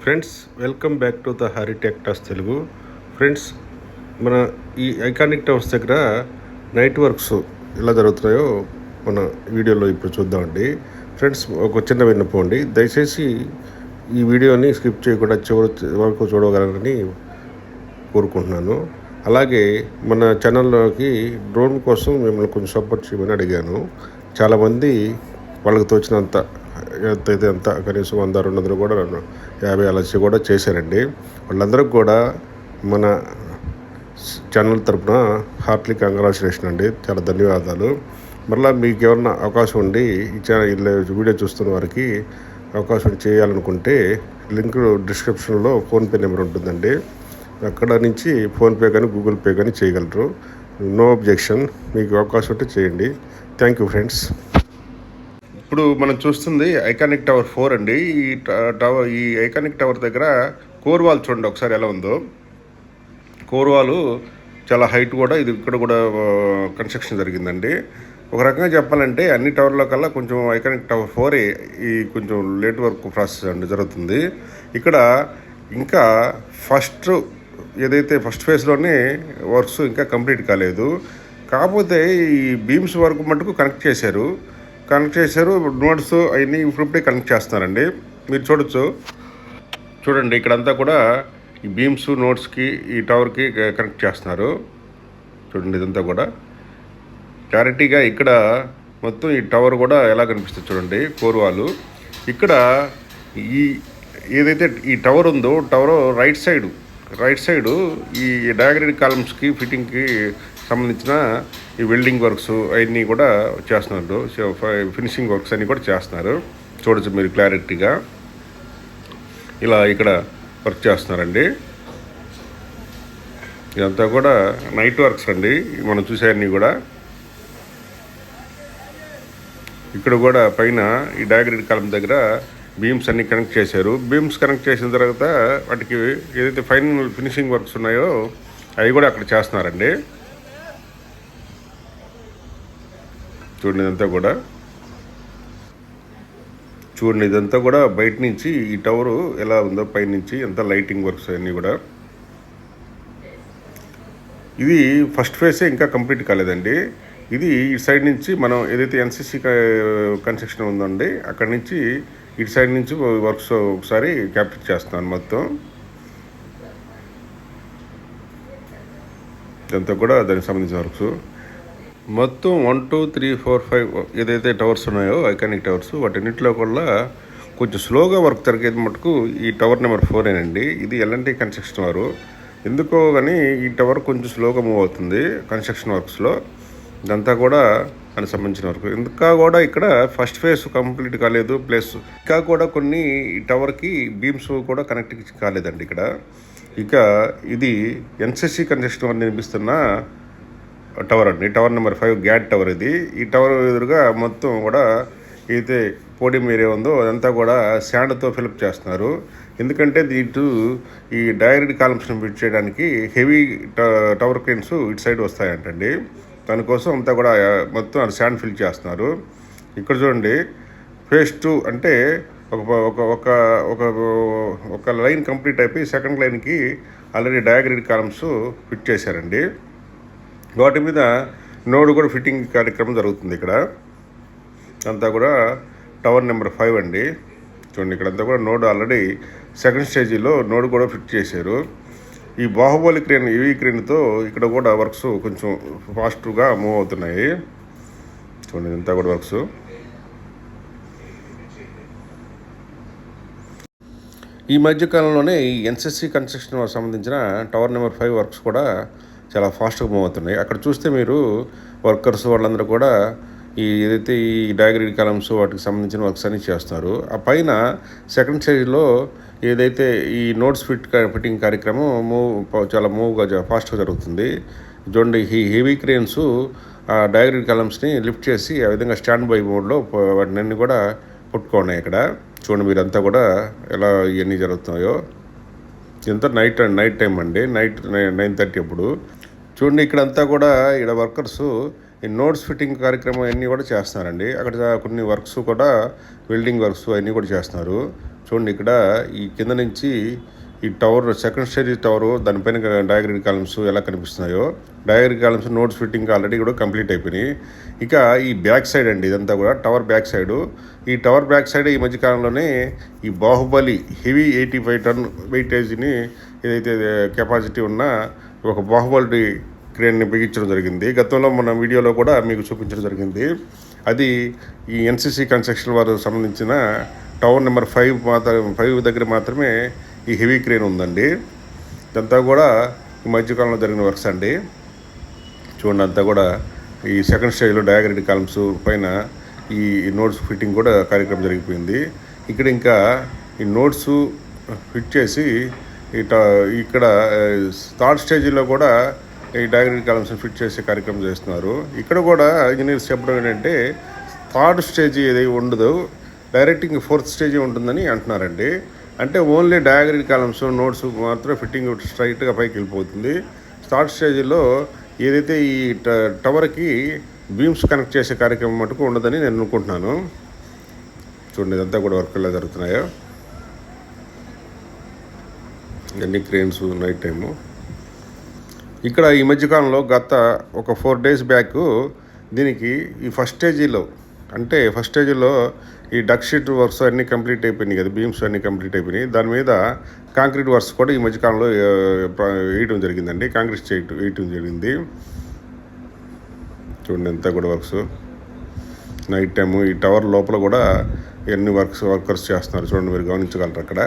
Friends, welcome back to the Hari tech talks Telugu. Friends, మన ఈ iconic towers దగ్గర నైట్ వర్క్స్ ఎలా జరుగుతున్నాయో మన వీడియోలో ఇప్పుడు చూద్దామండి. ఫ్రెండ్స్, ఒక చిన్న విన్నపండి, దయచేసి ఈ వీడియోని స్కిప్ చేయకుండా చివరి వరకు చూడగలరని కోరుకుంటున్నాను. అలాగే మన ఛానల్లోకి డ్రోన్ కోసం మిమ్మల్ని కొంచెం సపోర్ట్ చేయమని అడిగాను. చాలామంది వాళ్ళకి తోచినంత ఎంతైతే అంత కనీసం 100-200 కూడా 50 అలా కూడా చేశారండి. వాళ్ళందరికీ కూడా మన ఛానల్ తరపున హార్ట్లీ కంగ్రాచులేషన్ అండి. చాలా ధన్యవాదాలు. మరలా మీకు ఏమన్నా అవకాశం ఉండి ఈ వీడియో చూస్తున్న వారికి అవకాశం చేయాలనుకుంటే లింక్ డిస్క్రిప్షన్లో ఫోన్పే నెంబర్ ఉంటుందండి. అక్కడ నుంచి ఫోన్పే కానీ గూగుల్ పే కానీ చేయగలరు. No objection. మీకు అవకాశం ఉంటే చేయండి. Thank you friends. ఇప్పుడు మనం చూస్తుంది ఐకానిక్ టవర్ 4 అండి. ఈ ఐకానిక్ టవర్ దగ్గర కోర్ వాల్ చూడండి ఒకసారి ఎలా ఉందో. కోర్ వాల్ చాలా హైట్ కూడా, ఇది ఇక్కడ కూడా కన్స్ట్రక్షన్ జరిగిందండి. ఒక రకంగా చెప్పాలంటే అన్ని టవర్ల కల్లా కొంచెం ఐకానిక్ టవర్ 4 ఈ కొంచెం లేట్ వర్క్ ప్రాసెస్ అండి జరుగుతుంది. ఇక్కడ ఇంకా ఏదైతే ఫస్ట్ ఫేజ్లోనే వర్క్స్ ఇంకా కంప్లీట్ కాలేదు. కాకపోతే ఈ బీమ్స్ వరకు మటుకు కనెక్ట్ చేశారు. నోట్స్ అవన్నీ ఇప్పుడే కనెక్ట్ చేస్తున్నారండి. మీరు చూడండి ఇక్కడంతా కూడా ఈ బీమ్స్ నోట్స్కి ఈ టవర్కి కనెక్ట్ చేస్తున్నారు. చూడండి ఇదంతా కూడా క్లారిటీగా ఇక్కడ మొత్తం ఈ టవర్ కూడా ఎలా కనిపిస్తుంది చూడండి. కోర్వాలు ఇక్కడ ఏదైతే ఈ టవర్ ఉందో టవర్ రైట్ సైడు ఈ డయాగ్రిడ్ కాలమ్స్కి ఫిట్టింగ్కి సంబంధించిన ఈ వెల్డింగ్ వర్క్స్ అవన్నీ కూడా చేస్తున్నారు. ఫినిషింగ్ వర్క్స్ అన్నీ కూడా చేస్తున్నారు. చూడొచ్చు మీరు క్లారిటీగా ఇలా ఇక్కడ వర్క్ చేస్తున్నారండి. ఇదంతా కూడా నైట్ వర్క్స్ అండి. మనం చూసేవన్నీ కూడా ఇక్కడ కూడా పైన ఈ డయాగ్రిడ్ కాలం దగ్గర బీమ్స్ అన్నీ కనెక్ట్ చేశారు. బీమ్స్ కనెక్ట్ చేసిన తర్వాత వాటికి ఏదైతే ఫైనల్ ఫినిషింగ్ వర్క్స్ ఉన్నాయో అవి కూడా అక్కడ చేస్తున్నారండి. చూడండి ఇదంతా కూడా బయట నుంచి ఈ టవరు ఎలా ఉందో పైనుంచి ఎంత లైటింగ్ వర్క్స్ అన్నీ కూడా. ఇది ఫస్ట్ ఫేజే ఇంకా కంప్లీట్ కాలేదండి. ఇది ఈ సైడ్ నుంచి మనం ఏదైతే ఎన్సిసి కన్స్ట్రక్షన్ ఉందండి అక్కడి నుంచి ఇటు సైడ్ నుంచి వర్క్స్ ఒకసారి క్యాప్చర్ చేస్తున్నాను. మొత్తం ఇదంతా కూడా దానికి సంబంధించిన వర్క్స్ మొత్తం 1, 2, 3, 4, 5 ఏదైతే టవర్స్ ఉన్నాయో ఐకానిక్ టవర్స్ వాటన్నిటిలో కూడా కొంచెం స్లోగా వర్క్ జరిగేది మటుకు ఈ టవర్ నెంబర్ 4 అండి. ఇది ఎల్ఎన్టీ కన్స్ట్రక్షన్ వారు. ఎందుకో కానీ ఈ టవర్ కొంచెం స్లోగా మూవ్ అవుతుంది కన్స్ట్రక్షన్ వర్క్స్లో. ఇదంతా కూడా దానికి సంబంధించిన వర్క్. ఇంకా కూడా ఇక్కడ ఫస్ట్ ఫేజ్ కంప్లీట్ కాలేదు. ప్లస్ ఇంకా కూడా కొన్ని టవర్కి బీమ్స్ కూడా కనెక్ట్ కాలేదండి ఇక్కడ. ఇక ఇది ఎన్సిసి కన్స్ట్రక్షన్ వారు నిర్మిస్తున్న టవర్ అండి. టవర్ నెంబర్ 5 గ్యాట్ టవర్ ఇది. ఈ టవర్ ఎదురుగా మొత్తం కూడా అయితే పోడియం ఏరియా ఉందో అదంతా కూడా శాండ్తో ఫిలప్ చేస్తున్నారు. ఎందుకంటే ఇటు ఈ డయాగ్రిడ్ కాలమ్స్ని ఫిట్ చేయడానికి హెవీ టవర్ క్రేన్స్ ఇటు సైడ్ వస్తాయంటండి. దానికోసం అంతా కూడా మొత్తం అది శాండ్ ఫిల్ చేస్తున్నారు. ఇక్కడ చూడండి ఫేజ్ 2 అంటే ఒక లైన్ కంప్లీట్ అయిపోయి సెకండ్ లైన్కి ఆల్రెడీ డయాగ్రిడ్ కాలమ్స్ ఫిట్ చేశారండి. వాటి మీద నోడ్ కూడా ఫిట్టింగ్ కార్యక్రమం జరుగుతుంది. ఇక్కడ అంతా కూడా టవర్ నెంబర్ 5 అండి. చూడండి ఇక్కడంతా కూడా నోడ్ ఆల్రెడీ సెకండ్ స్టేజీలో నోడ్ కూడా ఫిట్ చేశారు. ఈ బాహుబలి క్రేన్ ఈవీ క్రేన్తో ఇక్కడ కూడా వర్క్స్ కొంచెం ఫాస్ట్గా మూవ్ అవుతున్నాయి. చూడండి ఇంత కూడా వర్క్స్. ఈ మధ్యకాలంలోనే ఈ ఎన్సిసి కన్స్ట్రక్షన్ సంబంధించిన టవర్ నెంబర్ 5 వర్క్స్ కూడా చాలా ఫాస్ట్గా మూవ్ అవుతున్నాయి. అక్కడ చూస్తే మీరు వర్కర్స్ వాళ్ళందరూ కూడా ఏదైతే ఈ డయాగ్రిడ్ కాలమ్స్ వాటికి సంబంధించిన వర్క్స్ అన్ని చేస్తున్నారు. ఆ పైన సెకండ్ స్టేజ్లో ఏదైతే ఈ నోట్స్ ఫిట్టింగ్ కార్యక్రమం చాలా ఫాస్ట్గా జరుగుతుంది. చూడండి ఈ హెవీ క్రేన్స్ ఆ డయాగ్రిడ్ కాలమ్స్ని లిఫ్ట్ చేసి ఆ విధంగా స్టాండ్ బై మోడ్లో వాటిని కూడా పుట్టుకున్నాయి. ఇక్కడ చూడండి మీరంతా కూడా ఎలా ఇవన్నీ జరుగుతున్నాయో. ఇదంతా నైట్ టైం అండి. నైట్ 9:30 అప్పుడు. చూడండి ఇక్కడంతా కూడా ఇక్కడ వర్కర్స్ ఈ నోట్స్ ఫిట్టింగ్ కార్యక్రమం అన్నీ కూడా చేస్తున్నారండి. అక్కడ కొన్ని వర్క్స్ కూడా వెల్డింగ్ వర్క్స్ అన్నీ కూడా చేస్తున్నారు. చూడండి ఇక్కడ ఈ కింద నుంచి ఈ టవర్ సెకండ్ స్టేజ్ టవర్ దానిపైన డయాగ్రిడ్ కాలమ్స్ ఎలా కనిపిస్తున్నాయో, diagrid columns notes fitting already కూడా కంప్లీట్ అయిపోయినాయి. ఇక ఈ బ్యాక్ సైడ్ అండి, ఇదంతా కూడా టవర్ బ్యాక్ సైడు. ఈ టవర్ బ్యాక్ సైడ్ ఈ మధ్యకాలంలోనే ఈ బాహుబలి హెవీ 85 టన్ వెయిటేజ్ని ఏదైతే కెపాసిటీ ఉన్న ఒక బాహుబలి క్రేన్ని బిగించడం జరిగింది. గతంలో మన వీడియోలో కూడా మీకు చూపించడం జరిగింది. అది ఈ ఎన్సీసీ కన్స్ట్రక్షన్ వారు సంబంధించిన టవర్ నెంబర్ 5 దగ్గర మాత్రమే ఈ హెవీ క్రేన్ ఉందండి. ఇదంతా కూడా ఈ మధ్యకాలంలో జరిగిన వర్క్స్ అండి. చూడండి, అంతా కూడా ఈ సెకండ్ స్టేజ్లో డయాగ్రిడ్ కాలమ్స్ పైన ఈ నోట్స్ ఫిట్టింగ్ కూడా కార్యక్రమం జరిగిపోయింది. ఇక్కడ ఇంకా ఈ నోట్స్ ఫిట్ చేసి ఇక్కడ థర్డ్ స్టేజ్లో కూడా ఈ డయాగ్రిడ్ కాలమ్స్ ఫిట్ చేసే కార్యక్రమం చేస్తున్నారు. ఇక్కడ కూడా ఇంజనీర్స్ చెప్పడం ఏంటంటే థర్డ్ స్టేజ్ ఏది ఉండదు, డైరెక్ట్ ఇంక ఫోర్త్ స్టేజ్ ఉంటుందని అంటున్నారండి. అంటే ఓన్లీ డయాగ్రిడ్ కాలమ్స్ నోట్స్ మాత్రం ఫిట్టింగ్ స్ట్రైట్గా పైకి వెళ్ళిపోతుంది. థర్డ్ స్టేజ్లో ఏదైతే ఈ టవర్కి బీమ్స్ కనెక్ట్ చేసే కార్యక్రమం మటుకు ఉండదని నేను అనుకుంటున్నాను. చూడండి, ఇదంతా కూడా వర్క్ ఎలా జరుగుతున్నాయో, ఇవన్నీ క్రేన్స్ నైట్ టైము. ఇక్కడ ఈ మధ్యకాలంలో గత ఒక 4 days బ్యాక్ దీనికి ఈ ఫస్ట్ స్టేజీలో ఈ డక్ షీట్ వర్క్స్ అన్నీ కంప్లీట్ అయిపోయినాయి కదా, బీమ్స్ అన్నీ కంప్లీట్ అయిపోయినాయి. దాని మీద కాంక్రీట్ వర్క్స్ కూడా ఈ మధ్యకాలంలో వేయటం జరిగిందండి, కాంక్రీట్ వేయటం జరిగింది. చూడండి, అంతా కూడా వర్క్స్ నైట్ టైము. ఈ టవర్ లోపల కూడా ఎన్ని వర్కర్స్ చేస్తున్నారు చూడండి, మీరు గమనించగలరు అక్కడ.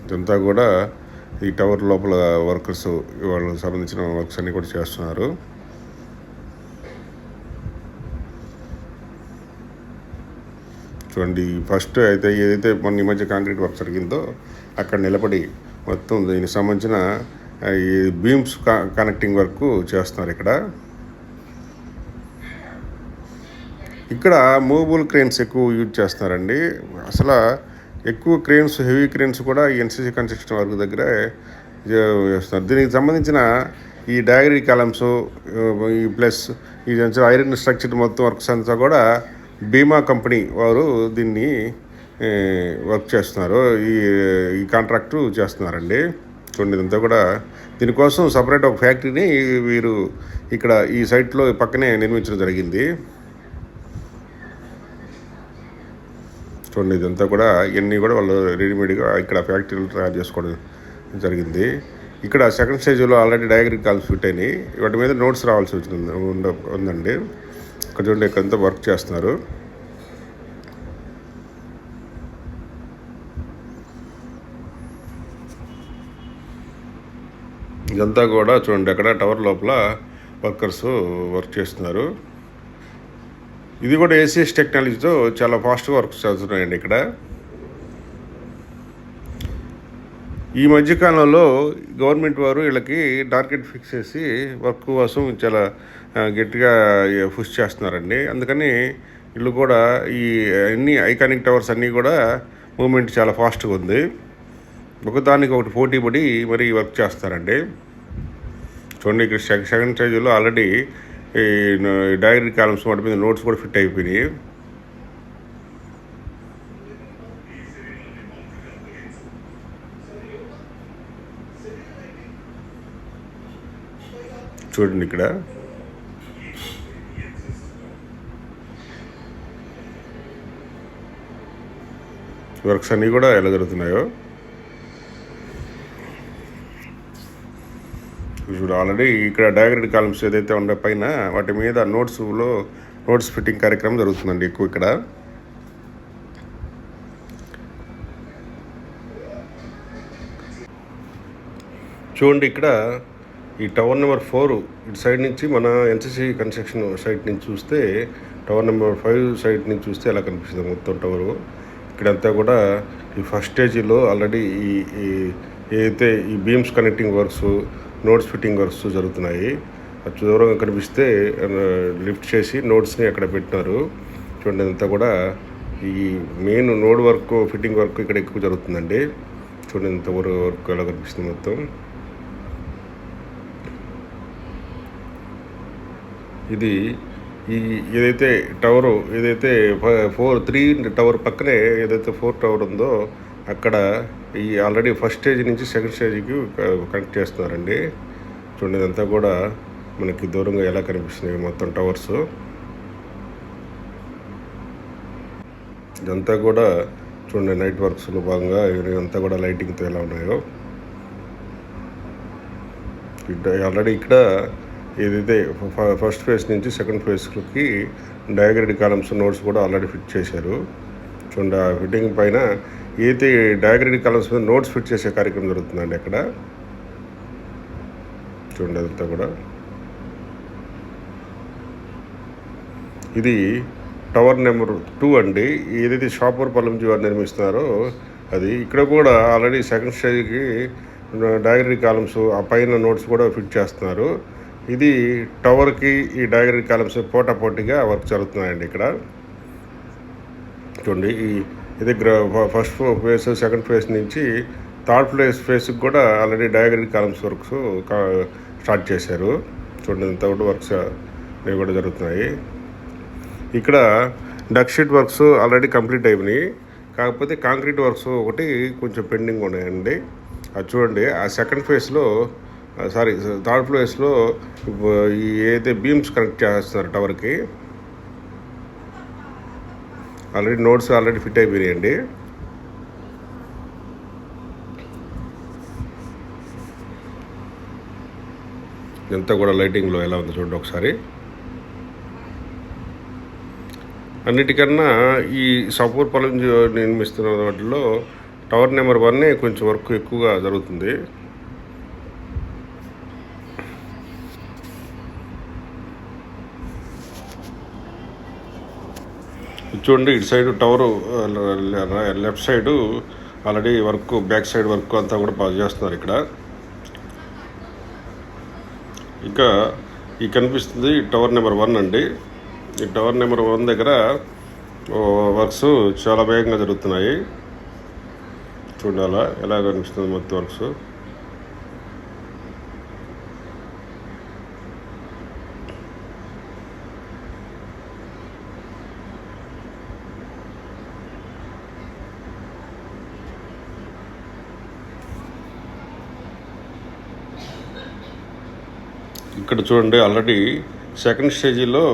ఇదంతా కూడా ఈ టవర్ లోపల వర్కర్స్ వాళ్ళకి సంబంధించిన వర్క్స్ అన్నీ కూడా చేస్తున్నారు. చూడండి, ఫస్ట్ అయితే ఏదైతే మన ఈ మధ్య కాంక్రీట్ వర్క్ జరిగిందో అక్కడ నిలబడి మొత్తం దీనికి సంబంధించిన ఈ బీమ్స్ కనెక్టింగ్ వర్క్ చేస్తున్నారు. ఇక్కడ మూవబుల్ క్రేన్స్ ఎక్కువ యూజ్ చేస్తున్నారండి. అసలు ఎక్కువ క్రేన్స్, హెవీ క్రేన్స్ కూడా ఈ ఎన్సీసీ కన్స్ట్రక్షన్ వర్క్ దగ్గర చేస్తున్నారు. దీనికి సంబంధించిన ఈ డయాగ్రిడ్ కాలమ్స్ ఈ ప్లస్ ఈ ఐరన్ స్ట్రక్చర్ మొత్తం వర్క్స్ అంతా కూడా బీమా కంపెనీ వారు దీన్ని వర్క్ చేస్తున్నారు, ఈ కాంట్రాక్టు చేస్తున్నారండి. చూడండి, ఇదంతా కూడా దీనికోసం సపరేట్ ఒక ఫ్యాక్టరీని వీరు ఇక్కడ ఈ సైట్లో పక్కనే నిర్మించడం జరిగింది. చూడండి, ఇదంతా కూడా ఇవన్నీ కూడా వాళ్ళు రెడీమేడ్గా ఇక్కడ ఫ్యాక్టరీలు తయారు చేసుకోవడం జరిగింది. ఇక్కడ సెకండ్ స్టేజ్లో ఆల్రెడీ డయాగ్రిడ్ కాల్స్ ఫిట్ అయినాయి, వాటి మీద నోట్స్ రావాల్సి ఉందండి. ఇక్కడ చూడండి, ఇక్కడంతా వర్క్ చేస్తున్నారు. ఇదంతా కూడా చూడండి, అక్కడ టవర్ లోపల వర్కర్స్ వర్క్ చేస్తున్నారు. ఇది కూడా ఏసీఎస్ టెక్నాలజీతో చాలా ఫాస్ట్గా వర్క్ చేస్తున్నాయండి. ఇక్కడ ఈ మధ్యకాలంలో గవర్నమెంట్ వారు వీళ్ళకి టార్గెట్ ఫిక్స్ చేసి వర్క్ కోసం చాలా గట్టిగా పుష్ చేస్తున్నారండి. అందుకని వీళ్ళు కూడా ఈ అన్ని ఐకానిక్ టవర్స్ అన్నీ కూడా మూమెంట్ చాలా ఫాస్ట్గా ఉంది. ఒకదానికి ఒకటి పోటీ పడి మరి వర్క్ చేస్తారండి. చూడండి, ఇక్కడ సెకండ్ స్టేజ్లో ఆల్రెడీ ఈ డయాగ్రిడ్ కాలమ్స్ వాటి మీద నోట్స్ కూడా ఫిట్ అయిపోయినాయి. చూడండి, ఇక్కడ వర్క్స్ అన్నీ కూడా ఎలా జరుగుతున్నాయో చూడు. ఆల్రెడీ ఇక్కడ డయాగ్రిడ్ కాలమ్స్ ఏదైతే ఉండే పైన వాటి మీద నోట్స్ ఫిట్టింగ్ కార్యక్రమం జరుగుతుందండి ఎక్కువ ఇక్కడ. చూడండి, ఇక్కడ ఈ టవర్ నెంబర్ 4 ఇటు సైడ్ నుంచి మన ఎన్సీసీ కన్స్ట్రక్షన్ సైట్ నుంచి చూస్తే టవర్ నెంబర్ 5 సైట్ నుంచి చూస్తే ఎలా కనిపిస్తుంది మొత్తం టవరు. ఇక్కడంతా కూడా ఈ ఫస్ట్ స్టేజీలో ఆల్రెడీ ఈ ఏదైతే ఈ beams connecting works, notes fitting works జరుగుతున్నాయి. అది దూరంగా కనిపిస్తే లిఫ్ట్ చేసి నోట్స్ని అక్కడ పెట్టినారు. చూడండి, అంతా కూడా ఈ main node work, fitting work ఇక్కడ ఎక్కువ జరుగుతుందండి. చూడండి, ఇంత వర్క్ ఎలా కనిపిస్తుంది మొత్తం. ఇది ఈ ఏదైతే టవరు ఏదైతే 3 టవర్ పక్కనే ఏదైతే 4 టవర్ ఉందో అక్కడ ఈ ఆల్రెడీ ఫస్ట్ స్టేజ్ నుంచి సెకండ్ స్టేజ్కి కనెక్ట్ చేస్తున్నారండి. చూడండి, ఇదంతా కూడా మనకి దూరంగా ఎలా కనిపిస్తున్నాయి మొత్తం టవర్స్. ఇదంతా కూడా చూడండి నైట్ వర్క్స్లో భాగంగా ఇదంతా కూడా లైటింగ్తో ఎలా ఉన్నాయో. ఆల్రెడీ ఇక్కడ ఏదైతే ఫస్ట్ ఫేజ్ నుంచి సెకండ్ ఫేజ్కి డయాగ్రిడ్ కాలమ్స్ నోట్స్ కూడా ఆల్రెడీ ఫిట్ చేశారు. చూడండి, ఆ ఫిట్టింగ్ పైన ఏదైతే డయాగ్రిడ్ కాలమ్స్ మీద నోట్స్ ఫిట్ చేసే కార్యక్రమం జరుగుతుందండి అక్కడ. చూడండి, అదంతా కూడా ఇది టవర్ నెంబర్ 2 అండి. ఏదైతే షాపూర్పాలెంజీ వారు నిర్మిస్తున్నారో అది. ఇక్కడ కూడా ఆల్రెడీ సెకండ్ స్టేజ్కి డయాగ్రిడ్ కాలమ్స్ ఆ పైన నోట్స్ కూడా ఫిట్ చేస్తున్నారు. ఇది టవర్కి ఈ డయాగ్రిడ్ కాలమ్స్ పోటాపోటీగా వర్క్ జరుగుతున్నాయండి ఇక్కడ. చూడండి, ఇది ఫస్ట్ ఫేజ్ సెకండ్ ఫేజ్ నుంచి థర్డ్ ఫేజ్కి కూడా already diagrid columns works start చేశారు. చూడండి, ఇంత కూడా వర్క్స్ ఇవి కూడా జరుగుతున్నాయి. ఇక్కడ deck sheet works already complete అయిపోయినాయి. కాకపోతే కాంక్రీట్ వర్క్స్ ఒకటి కొంచెం పెండింగ్ ఉన్నాయండి. అది చూడండి, ఆ సెకండ్ ఫేజ్లో థర్డ్ ఫేజ్లో ఈ ఏదైతే బీమ్స్ కనెక్ట్ చేస్తున్నారు టవర్కి ఆల్రెడీ నోట్స్ ఆల్రెడీ ఫిట్ అయిపోయినాయండి. ఇదంతా కూడా లైటింగ్లో ఎలా ఉందో చూడండి ఒకసారి. అన్నిటికన్నా ఈ షాపూర్పాలెం నిర్మిస్తున్న వాటిలో టవర్ నెంబర్ 1 కొంచెం వర్క్ ఎక్కువగా జరుగుతుంది. చూడండి, ఇటు side tower left side already work, back side work అంతా కూడా బాగా చేస్తున్నారు ఇక్కడ. ఇంకా ఈ కనిపిస్తుంది టవర్ నెంబర్ 1 అండి. ఈ టవర్ నెంబర్ 1 దగ్గర వర్క్స్ చాలా వేగంగా జరుగుతున్నాయి. చూడాలా ఎలా కనిపిస్తుంది మొత్తం వర్క్స్. ఇక్కడ చూడండి, ఆల్రెడీ సెకండ్ స్టేజీలో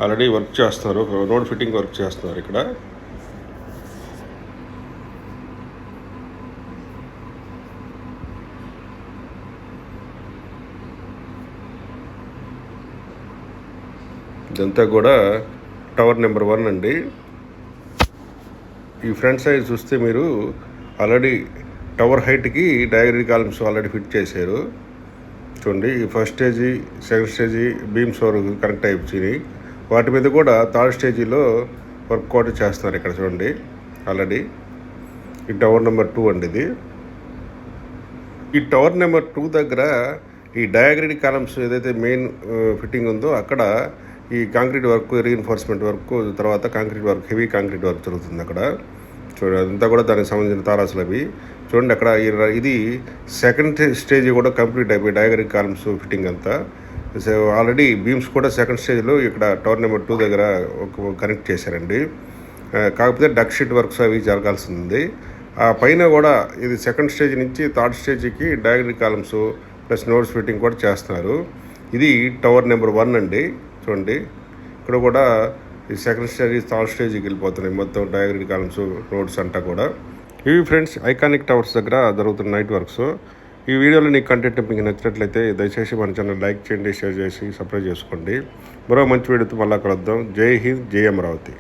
ఆల్రెడీ వర్క్ చేస్తున్నారు, నోడ్ ఫిట్టింగ్ వర్క్ చేస్తున్నారు ఇక్కడ. ఇదంతా కూడా టవర్ నెంబర్ 1 అండి. ఈ ఫ్రంట్ సైడ్ చూస్తే మీరు ఆల్రెడీ టవర్ హైట్కి డయాగ్రిడ్ కాలమ్స్ ఆల్రెడీ ఫిట్ చేశారు. చూడండి, ఈ first stage second stage beams వరకు కనెక్ట్ అయిపోయినాయి. వాటి మీద కూడా థర్డ్ స్టేజీలో వర్కౌట్ చేస్తున్నారు ఇక్కడ. చూడండి, ఆల్రెడీ ఈ టవర్ నెంబర్ 2 అండి ఇది. ఈ టవర్ నెంబర్ 2 దగ్గర ఈ డయాగ్రిడ్ కాలమ్స్ ఏదైతే మెయిన్ ఫిట్టింగ్ ఉందో అక్కడ ఈ కాంక్రీట్ వర్క్, రీఎన్ఫోర్స్మెంట్ వర్క్, తర్వాత concrete work, heavy concrete work జరుగుతుంది అక్కడ. చూడండి, అదంతా కూడా దానికి సంబంధించిన తారాసులు అవి. చూడండి, అక్కడ ఇది సెకండ్ స్టేజ్ కూడా కంప్లీట్ అయిపోయి డయాగ్రిడ్ కాలమ్స్ ఫిట్టింగ్ అంతా. సో ఆల్రెడీ బీమ్స్ కూడా సెకండ్ స్టేజ్లో ఇక్కడ టవర్ నెంబర్ 2 దగ్గర కనెక్ట్ చేశారండి. కాకపోతే డక్ షీట్ వర్క్స్ అవి జరగాల్సింది. ఆ పైన కూడా ఇది సెకండ్ స్టేజ్ నుంచి థర్డ్ స్టేజ్కి diagrid columns plus notes fitting కూడా చేస్తున్నారు. ఇది టవర్ నెంబర్ 1 అండి. చూడండి, ఇక్కడ కూడా ఈ సెకండ్ స్టేజ్ థర్డ్ స్టేజ్కి వెళ్ళిపోతున్నాయి మొత్తం డయాగ్రిడ్ కాలమ్స్ నోట్స్ అంతా కూడా. ఇవి ఫ్రెండ్స్ ఐకానిక్ టవర్స్ దగ్గర జరుగుతున్న నైట్ వర్క్స్. ఈ వీడియోలో నీకు కంటెంట్ మీకు నచ్చినట్లయితే దయచేసి మన ఛానల్ లైక్ చేయండి, షేర్ చేసి సబ్స్క్రైబ్ చేసుకోండి. మరో మంచి వీడియోతో మళ్ళా కలుద్దాం. జై హింద్, జై అమరావతి.